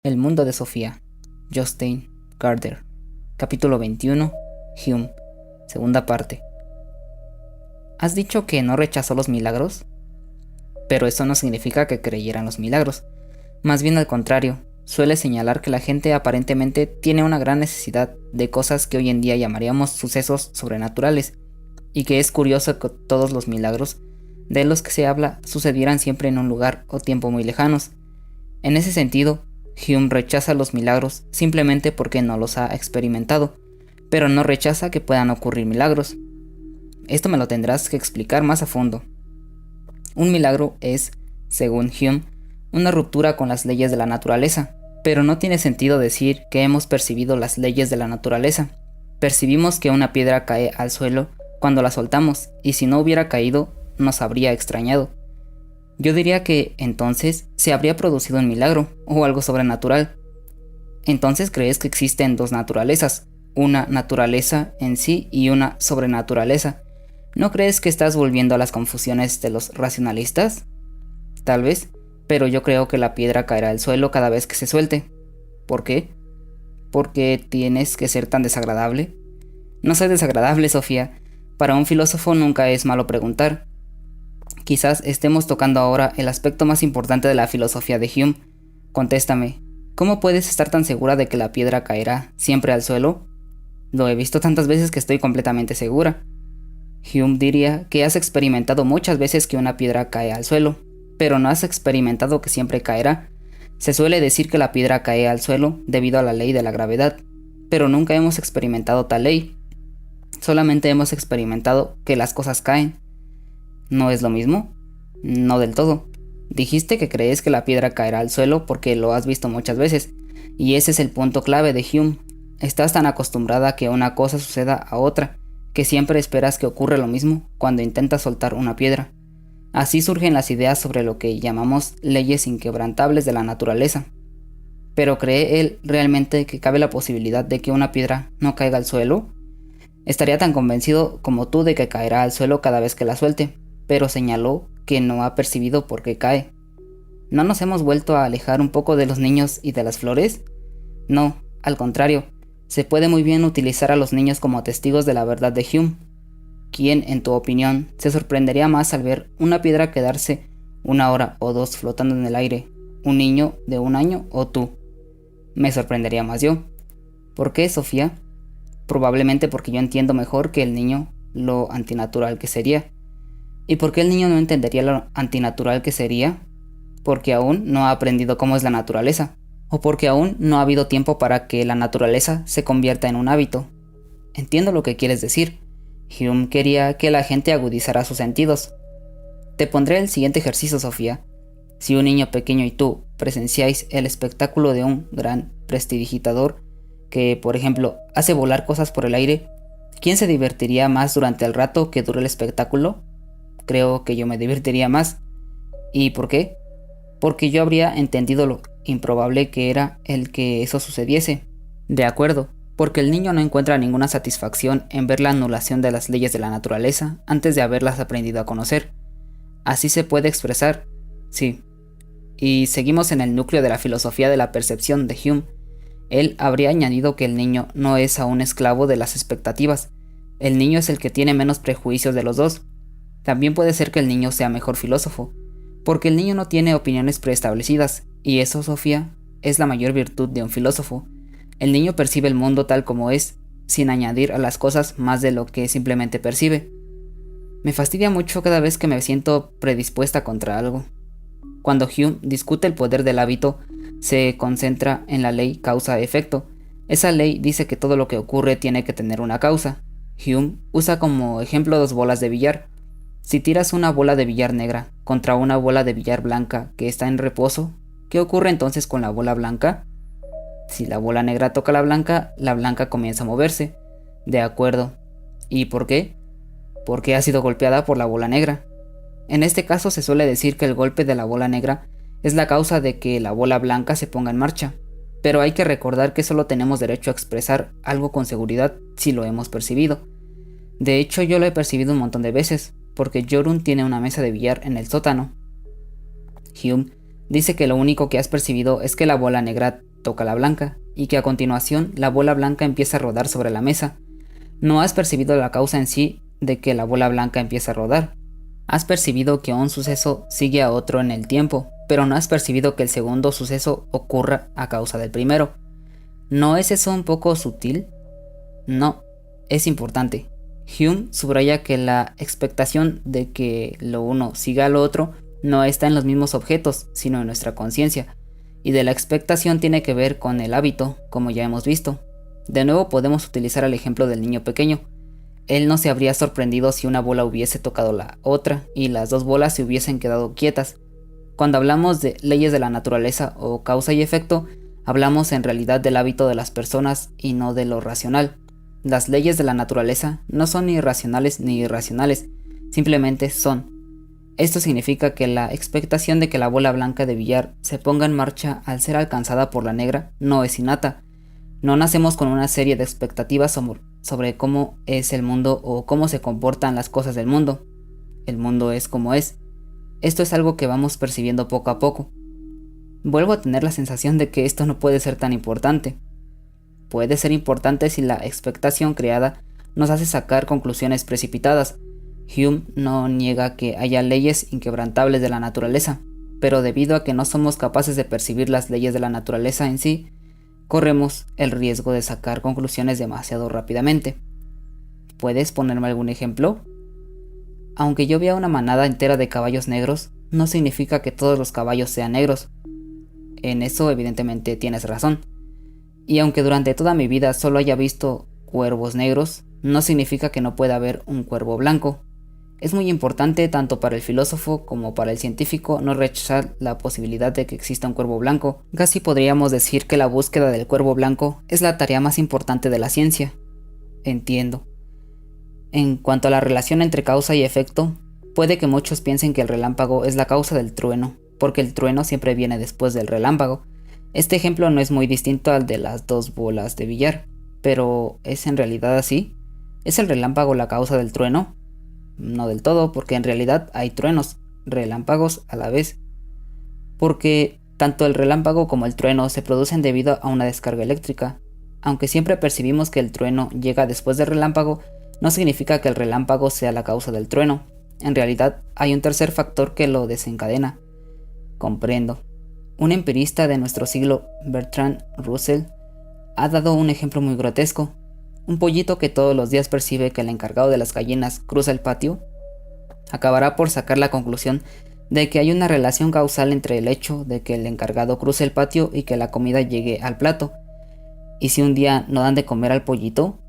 El mundo de Sofía, Jostein Gaarder. Capítulo 21, Hume, segunda parte. ¿Has dicho que no rechazó los milagros? Pero eso no significa que creyera en los milagros. Más bien al contrario, suele señalar que la gente aparentemente tiene una gran necesidad de cosas que hoy en día llamaríamos sucesos sobrenaturales, y que es curioso que todos los milagros de los que se habla sucedieran siempre en un lugar o tiempo muy lejanos. En ese sentido, Hume rechaza los milagros simplemente porque no los ha experimentado, pero no rechaza que puedan ocurrir milagros. Esto me lo tendrás que explicar más a fondo. Un milagro es, según Hume, una ruptura con las leyes de la naturaleza, pero no tiene sentido decir que hemos percibido las leyes de la naturaleza. Percibimos que una piedra cae al suelo cuando la soltamos, y si no hubiera caído, nos habría extrañado. Yo diría que, entonces, se habría producido un milagro, o algo sobrenatural. Entonces crees que existen dos naturalezas, una naturaleza en sí y una sobrenaturaleza. ¿No crees que estás volviendo a las confusiones de los racionalistas? Tal vez, pero yo creo que la piedra caerá al suelo cada vez que se suelte. ¿Por qué? ¿Porque tienes que ser tan desagradable? No soy desagradable, Sofía. Para un filósofo nunca es malo preguntar. Quizás estemos tocando ahora el aspecto más importante de la filosofía de Hume. Contéstame, ¿cómo puedes estar tan segura de que la piedra caerá siempre al suelo? Lo he visto tantas veces que estoy completamente segura. Hume diría que has experimentado muchas veces que una piedra cae al suelo, pero no has experimentado que siempre caerá. Se suele decir que la piedra cae al suelo debido a la ley de la gravedad, pero nunca hemos experimentado tal ley. Solamente hemos experimentado que las cosas caen. ¿No es lo mismo? No del todo. Dijiste que crees que la piedra caerá al suelo porque lo has visto muchas veces, y ese es el punto clave de Hume. Estás tan acostumbrada a que una cosa suceda a otra, que siempre esperas que ocurra lo mismo cuando intentas soltar una piedra. Así surgen las ideas sobre lo que llamamos leyes inquebrantables de la naturaleza. ¿Pero cree él realmente que cabe la posibilidad de que una piedra no caiga al suelo? Estaría tan convencido como tú de que caerá al suelo cada vez que la suelte, pero señaló que no ha percibido por qué cae. ¿No nos hemos vuelto a alejar un poco de los niños y de las flores? No, al contrario, se puede muy bien utilizar a los niños como testigos de la verdad de Hume. ¿Quién, en tu opinión, se sorprendería más al ver una piedra quedarse 1 hora o 2 flotando en el aire? ¿Un niño de 1 año o tú? Me sorprendería más yo. ¿Por qué, Sofía? Probablemente porque yo entiendo mejor que el niño lo antinatural que sería. ¿Y por qué el niño no entendería lo antinatural que sería? Porque aún no ha aprendido cómo es la naturaleza, o porque aún no ha habido tiempo para que la naturaleza se convierta en un hábito. Entiendo lo que quieres decir. Hume quería que la gente agudizara sus sentidos. Te pondré el siguiente ejercicio, Sofía. Si un niño pequeño y tú presenciáis el espectáculo de un gran prestidigitador que, por ejemplo, hace volar cosas por el aire, ¿quién se divertiría más durante el rato que dure el espectáculo? Creo que yo me divertiría más. ¿Y por qué? Porque yo habría entendido lo improbable que era el que eso sucediese. De acuerdo, porque el niño no encuentra ninguna satisfacción en ver la anulación de las leyes de la naturaleza antes de haberlas aprendido a conocer. Así se puede expresar, sí. Y seguimos en el núcleo de la filosofía de la percepción de Hume. Él habría añadido que el niño no es aún esclavo de las expectativas. El niño es el que tiene menos prejuicios de los dos. También puede ser que el niño sea mejor filósofo, porque el niño no tiene opiniones preestablecidas, y eso, Sofía, es la mayor virtud de un filósofo. El niño percibe el mundo tal como es, sin añadir a las cosas más de lo que simplemente percibe. Me fastidia mucho cada vez que me siento predispuesta contra algo. Cuando Hume discute el poder del hábito, se concentra en la ley causa-efecto. Esa ley dice que todo lo que ocurre tiene que tener una causa. Hume usa como ejemplo 2 bolas de billar. Si tiras una bola de billar negra contra una bola de billar blanca que está en reposo, ¿qué ocurre entonces con la bola blanca? Si la bola negra toca la blanca comienza a moverse. De acuerdo. ¿Y por qué? Porque ha sido golpeada por la bola negra. En este caso se suele decir que el golpe de la bola negra es la causa de que la bola blanca se ponga en marcha. Pero hay que recordar que solo tenemos derecho a expresar algo con seguridad si lo hemos percibido. De hecho, yo lo he percibido un montón de veces, porque Jorun tiene una mesa de billar en el sótano. Hume dice que lo único que has percibido es que la bola negra toca la blanca y que a continuación la bola blanca empieza a rodar sobre la mesa. No has percibido la causa en sí de que la bola blanca empiece a rodar. Has percibido que un suceso sigue a otro en el tiempo, pero no has percibido que el segundo suceso ocurra a causa del primero. ¿No es eso un poco sutil? No, es importante. Hume subraya que la expectación de que lo uno siga a lo otro no está en los mismos objetos, sino en nuestra conciencia, y de la expectación tiene que ver con el hábito, como ya hemos visto. De nuevo podemos utilizar el ejemplo del niño pequeño. Él no se habría sorprendido si una bola hubiese tocado la otra y las dos bolas se hubiesen quedado quietas. Cuando hablamos de leyes de la naturaleza o causa y efecto, hablamos en realidad del hábito de las personas y no de lo racional. Las leyes de la naturaleza no son ni racionales ni irracionales, simplemente son. Esto significa que la expectación de que la bola blanca de billar se ponga en marcha al ser alcanzada por la negra no es innata. No nacemos con una serie de expectativas sobre cómo es el mundo o cómo se comportan las cosas del mundo. El mundo es como es. Esto es algo que vamos percibiendo poco a poco. Vuelvo a tener la sensación de que esto no puede ser tan importante. Puede ser importante si la expectación creada nos hace sacar conclusiones precipitadas. Hume no niega que haya leyes inquebrantables de la naturaleza, pero debido a que no somos capaces de percibir las leyes de la naturaleza en sí, corremos el riesgo de sacar conclusiones demasiado rápidamente. ¿Puedes ponerme algún ejemplo? Aunque yo vea una manada entera de caballos negros, no significa que todos los caballos sean negros. En eso evidentemente tienes razón. Y aunque durante toda mi vida solo haya visto cuervos negros, no significa que no pueda haber un cuervo blanco. Es muy importante tanto para el filósofo como para el científico no rechazar la posibilidad de que exista un cuervo blanco. Casi podríamos decir que la búsqueda del cuervo blanco es la tarea más importante de la ciencia. Entiendo. En cuanto a la relación entre causa y efecto, puede que muchos piensen que el relámpago es la causa del trueno, porque el trueno siempre viene después del relámpago. Este ejemplo no es muy distinto al de las dos bolas de billar, pero ¿es en realidad así? ¿Es el relámpago la causa del trueno? No del todo, porque en realidad hay truenos, relámpagos a la vez. Porque tanto el relámpago como el trueno se producen debido a una descarga eléctrica. Aunque siempre percibimos que el trueno llega después del relámpago, no significa que el relámpago sea la causa del trueno. En realidad hay un tercer factor que lo desencadena. Comprendo. Un empirista de nuestro siglo, Bertrand Russell, ha dado un ejemplo muy grotesco. Un pollito que todos los días percibe que el encargado de las gallinas cruza el patio, acabará por sacar la conclusión de que hay una relación causal entre el hecho de que el encargado cruce el patio y que la comida llegue al plato. Y si un día no dan de comer al pollito,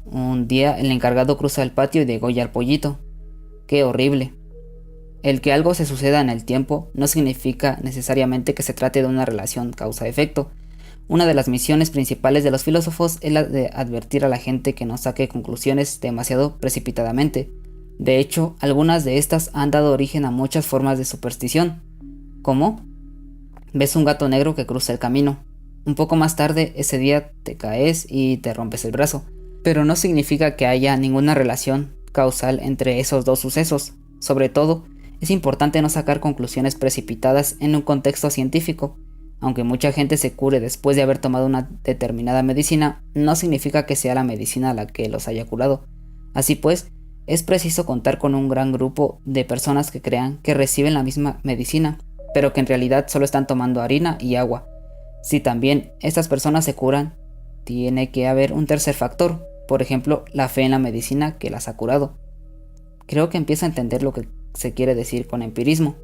un día el encargado cruza el patio y degolla al pollito. ¡Qué horrible! El que algo se suceda en el tiempo no significa necesariamente que se trate de una relación causa-efecto. Una de las misiones principales de los filósofos es la de advertir a la gente que no saque conclusiones demasiado precipitadamente. De hecho, algunas de estas han dado origen a muchas formas de superstición. ¿Cómo? Ves un gato negro que cruza el camino. Un poco más tarde, ese día te caes y te rompes el brazo. Pero no significa que haya ninguna relación causal entre esos dos sucesos. Sobre todo, es importante no sacar conclusiones precipitadas en un contexto científico. Aunque mucha gente se cure después de haber tomado una determinada medicina, no significa que sea la medicina la que los haya curado. Así pues, es preciso contar con un gran grupo de personas que crean que reciben la misma medicina, pero que en realidad solo están tomando harina y agua. Si también estas personas se curan, tiene que haber un tercer factor, por ejemplo, la fe en la medicina que las ha curado. Creo que empiezo a entender lo que se quiere decir con empirismo.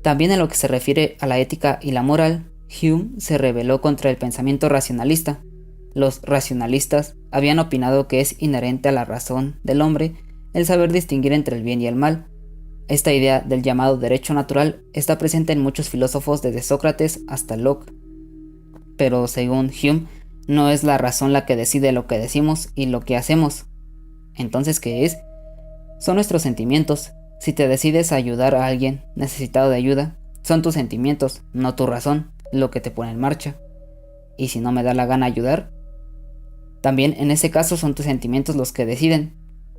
También en lo que se refiere a la ética y la moral, Hume se rebeló contra el pensamiento racionalista. Los racionalistas habían opinado que es inherente a la razón del hombre el saber distinguir entre el bien y el mal. Esta idea del llamado derecho natural está presente en muchos filósofos desde Sócrates hasta Locke. Pero según Hume, no es la razón la que decide lo que decimos y lo que hacemos. Entonces, ¿qué es? Son nuestros sentimientos. Si te decides a ayudar a alguien necesitado de ayuda, son tus sentimientos, no tu razón, lo que te pone en marcha. Y si no me da la gana ayudar, también en ese caso son tus sentimientos los que deciden.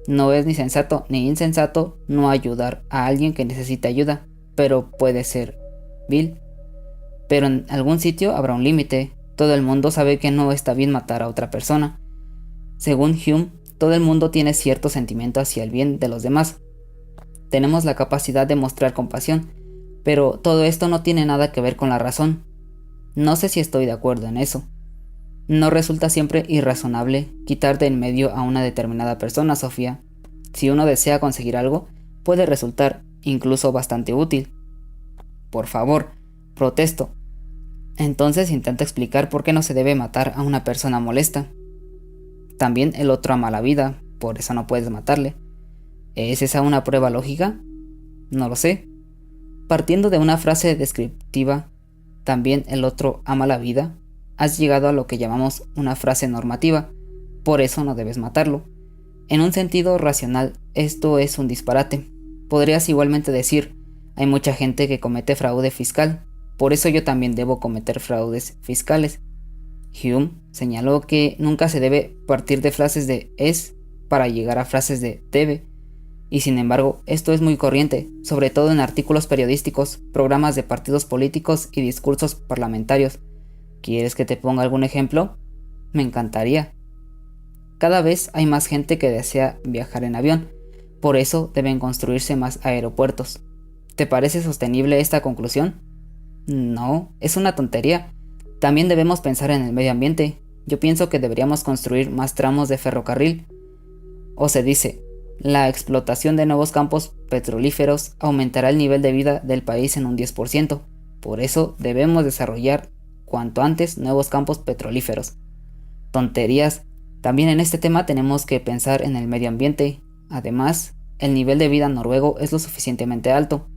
No es ni sensato ni insensato no ayudar a alguien que necesita ayuda, pero puede ser vil. Pero en algún sitio habrá un límite. Todo el mundo sabe que no está bien matar a otra persona. Según Hume, todo el mundo tiene cierto sentimiento hacia el bien de los demás. Tenemos la capacidad de mostrar compasión, pero todo esto no tiene nada que ver con la razón. No sé si estoy de acuerdo en eso. No resulta siempre irrazonable quitar de en medio a una determinada persona, Sofía. Si uno desea conseguir algo, puede resultar incluso bastante útil. Por favor, protesto. Entonces intenta explicar por qué no se debe matar a una persona molesta. También el otro ama la vida, por eso no puedes matarle. ¿Es esa una prueba lógica? No lo sé. Partiendo de una frase descriptiva, también el otro ama la vida, has llegado a lo que llamamos una frase normativa, por eso no debes matarlo. En un sentido racional, esto es un disparate. Podrías igualmente decir, hay mucha gente que comete fraude fiscal, por eso yo también debo cometer fraudes fiscales. Hume señaló que nunca se debe partir de frases de es para llegar a frases de debe, y sin embargo esto es muy corriente, sobre todo en artículos periodísticos, programas de partidos políticos y discursos parlamentarios. ¿Quieres que te ponga algún ejemplo? Me encantaría. Cada vez hay más gente que desea viajar en avión, por eso deben construirse más aeropuertos. ¿Te parece sostenible esta conclusión? No, es una tontería. También debemos pensar en el medio ambiente. Yo pienso que deberíamos construir más tramos de ferrocarril. O se dice, la explotación de nuevos campos petrolíferos aumentará el nivel de vida del país en un 10%. Por eso debemos desarrollar cuanto antes nuevos campos petrolíferos. Tonterías. También en este tema tenemos que pensar en el medio ambiente. Además, el nivel de vida noruego es lo suficientemente alto.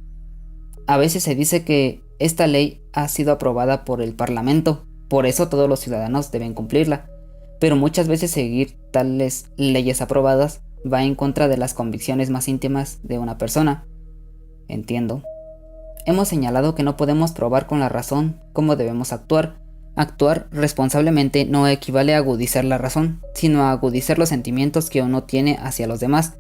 A veces se dice que esta ley ha sido aprobada por el Parlamento, por eso todos los ciudadanos deben cumplirla, pero muchas veces seguir tales leyes aprobadas va en contra de las convicciones más íntimas de una persona. Entiendo. Hemos señalado que no podemos probar con la razón cómo debemos actuar. Actuar responsablemente no equivale a agudizar la razón, sino a agudizar los sentimientos que uno tiene hacia los demás.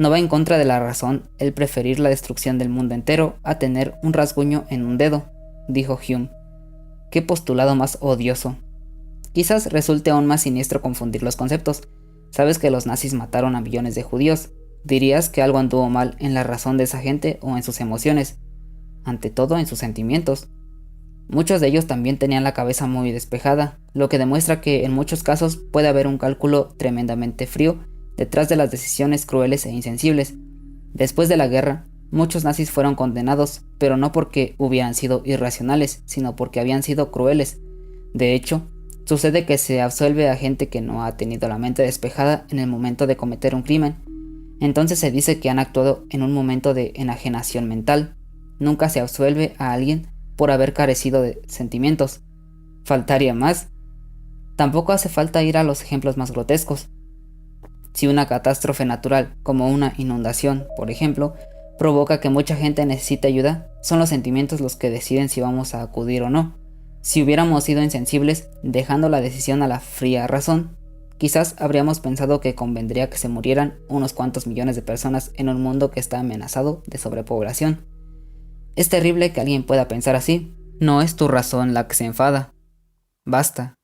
No va en contra de la razón el preferir la destrucción del mundo entero a tener un rasguño en un dedo, dijo Hume. Qué postulado más odioso. Quizás resulte aún más siniestro confundir los conceptos. Sabes que los nazis mataron a millones de judíos. ¿Dirías que algo anduvo mal en la razón de esa gente o en sus emociones? Ante todo en sus sentimientos. Muchos de ellos también tenían la cabeza muy despejada, lo que demuestra que en muchos casos puede haber un cálculo tremendamente frío detrás de las decisiones crueles e insensibles. Después de la guerra, muchos nazis fueron condenados, pero no porque hubieran sido irracionales, sino porque habían sido crueles. De hecho, sucede que se absuelve a gente que no ha tenido la mente despejada en el momento de cometer un crimen. Entonces se dice que han actuado en un momento de enajenación mental. Nunca se absuelve a alguien por haber carecido de sentimientos. Faltaría más. Tampoco hace falta ir a los ejemplos más grotescos. Si una catástrofe natural, como una inundación, por ejemplo, provoca que mucha gente necesite ayuda, son los sentimientos los que deciden si vamos a acudir o no. Si hubiéramos sido insensibles, dejando la decisión a la fría razón, quizás habríamos pensado que convendría que se murieran unos cuantos millones de personas en un mundo que está amenazado de sobrepoblación. Es terrible que alguien pueda pensar así. No es tu razón la que se enfada. Basta.